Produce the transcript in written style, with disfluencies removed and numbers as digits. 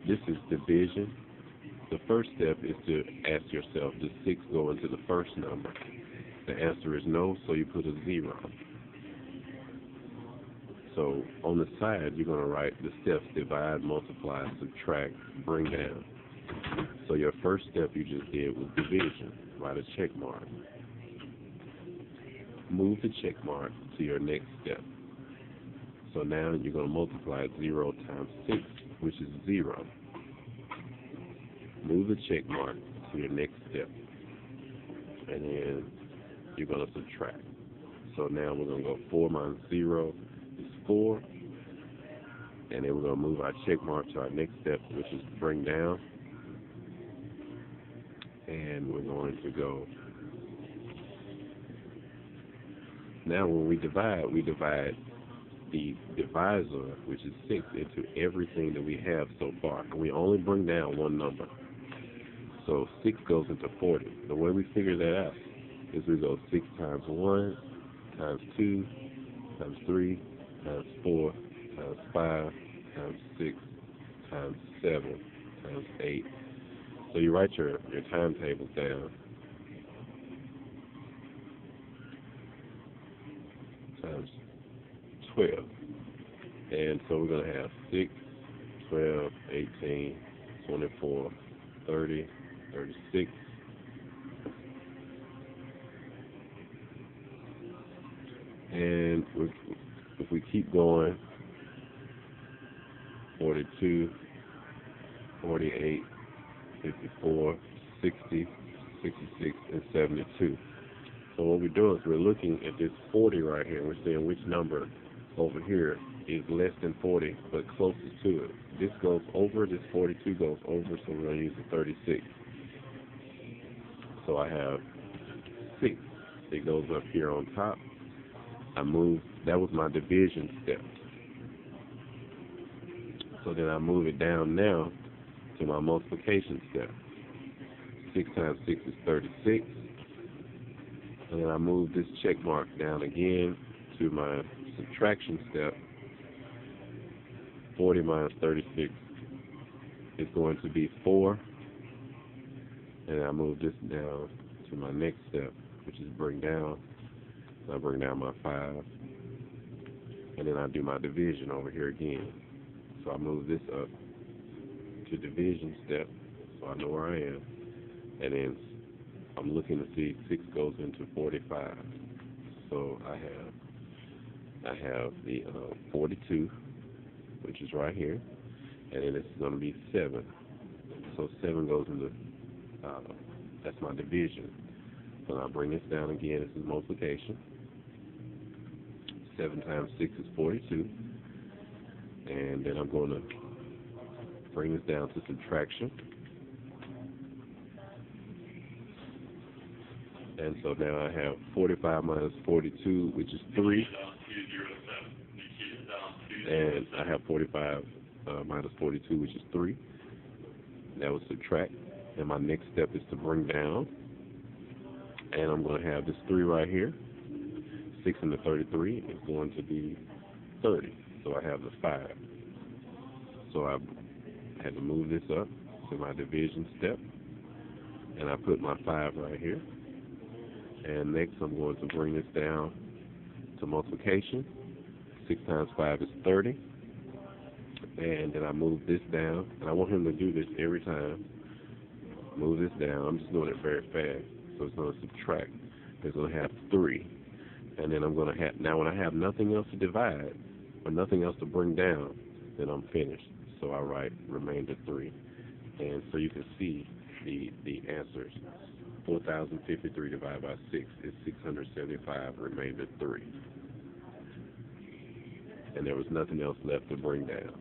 This is division. The first step is to ask yourself, does 6 go into the first number? The answer is no, so you put a 0. So on the side, you're going to write the steps: divide, multiply, subtract, bring down. So your first step you just did was division. Write a check mark. Move the check mark to your next step. So now you're going to multiply 0 times 6, which is 0. Move the check mark to your next step. And then you're going to subtract. So now we're going to go 4 minus 0 is 4. And then we're going to move our check mark to our next step, which is bring down. And we're going to go. Now when we divide the divisor, which is 6, into everything that we have so far. And we only bring down one number. So 6 goes into 40. The way we figure that out is we go 6 times 1, times 2, times 3, times 4, times 5, times 6, times 7, times 8. So you write your timetables down. Times 12. And so we're going to have 6, 12, 18, 24, 30, 36. And if we keep going, 42, 48, 54, 60, 66, and 72. So what we're doing is we're looking at this 40 right here, and we're saying which number over here is less than 40, but closest to it. This goes over, this 42 goes over, so we're going to use the 36. So I have 6. It goes up here on top. I move, that was my division step. So then I move it down now to my multiplication step. 6 times 6 is 36. And then I move this check mark down again to my subtraction step. 40 minus 36 is going to be 4. And I move this down to my next step, which is bring down. I bring down my 5. And then I do my division over here again. So I move this up to division step, so I know where I am. And then I'm looking to see 6 goes into 45. So I have the 42, which is right here, and then this is going to be 7. So 7 goes into, that's my division. So I bring this down again. This is multiplication. 7 times 6 is 42. And then I'm going to bring this down to subtraction. And so now I have 45 minus 42, which is 3. And I have 45 minus 42, which is 3. That was subtract. And my next step is to bring down. And I'm going to have this 3 right here. 6 into 33 is going to be 30. So I have the 5. So I had to move this up to my division step. And I put my 5 right here. And next I'm going to bring this down to multiplication. 6 times 5 is 30. And then I move this down. And I want him to do this every time. Move this down. I'm just doing it very fast. So it's going to subtract. It's going to have 3. And then I'm going to have, now when I have nothing else to divide, or nothing else to bring down, then I'm finished. So I write remainder 3. And so you can see the answers. 4,053 divided by 6 is 675, remainder 3. And there was nothing else left to bring down.